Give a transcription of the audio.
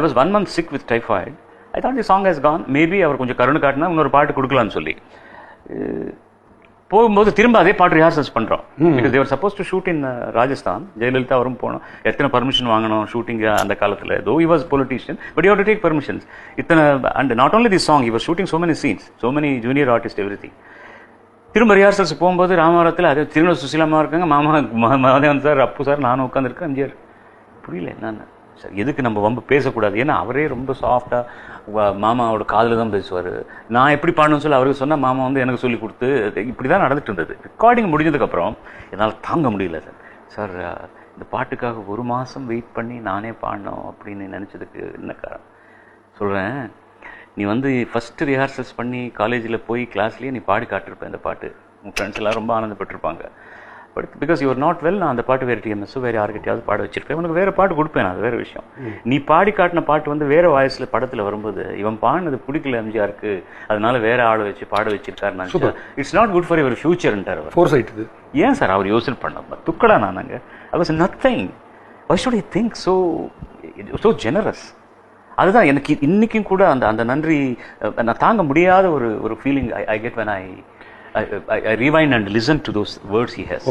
I was 1 month sick with typhoid. I thought the song has gone. Maybe அவர் கொஞ்சம் கருணை காட்டினா இன்னொரு பாட்டு கொடுக்கலாம்னு சொல்லி போகும்போது திரும்ப அதே பாட்டு ரிஹார்சல்ஸ் பண்றோம். Because they were supposed to shoot in Rajasthan. Jayalalithaa அவரும் போனோம். எத்தனை பர்மிஷன் வாங்கணும் ஷூட்டிங் அந்த காலத்துல. தோ he was politician, but you have to take permissions. இத்தனை and not only this song, he was shooting so many scenes, so many junior artists, everything. திரும்ப rehearsals போகும்போது ராமவரத்தில் அதே திரும்ப சுசிலாமா இருக்காங்க, மாமா மதேவன் சார், அப்பு சார், நானும் உட்காந்துருக்கேன். எம்ஜிஆர் புரியல என்னன்னு சார், எதுக்கு நம்ம வம்பு பேசக்கூடாது. ஏன்னா அவரே ரொம்ப சாஃப்டா மாமாவோட காதில் தான் பேசுவார். நான் எப்படி பாடணும்னு சொல்லி அவருக்கு சொன்னால் மாமா வந்து எனக்கு சொல்லி கொடுத்து இப்படி தான் நடந்துட்டு இருந்தது. ரெக்கார்டிங் முடிஞ்சதுக்கப்புறம் என்னால் தாங்க முடியல சார். சார் இந்த பாட்டுக்காக 1 மாதம் வெயிட் பண்ணி நானே பாடணும் அப்படின்னு நினச்சதுக்கு என்ன காரணம் சொல்கிறேன். நீ வந்து ஃபஸ்ட்டு ரிஹார்சல்ஸ் பண்ணி காலேஜில் போய் கிளாஸ்லேயே நீ பாடி காட்டிருப்பேன் இந்த பாட்டு. உங்கள் ஃப்ரெண்ட்ஸ் எல்லாம் ரொம்ப ஆனந்தப்பட்டிருப்பாங்க. But because you are not well, நான் அந்த பாட்டு வேறு டிஎம்எஸ் வேறு யார்கிட்டையாவது பாட வச்சிருப்பேன். உனக்கு வேறு பாட்டு கொடுப்பேன், அது வேறு விஷயம். நீ பாடி காட்டின பாட்டு வந்து வேறு வாய்ஸில் படத்தில் வரும்போது இவன் பாடினது பிடிக்கல எம்ஜிஆருக்கு, அதனால வேற ஆளை வச்சு பாட வச்சிருக்காரு. It's not good for your ஃபியூச்சர்ன்றார் அவர். ஏன் சார் அவர் யோசனை பண்ண துக்கடா நானாங்க. I was nothing. Why should I think so generous. அதுதான் எனக்கு இன்னைக்கும் கூட அந்த அந்த நன்றி நான் தாங்க முடியாத ஒரு feeling I get when I rewind and listen to those words he has.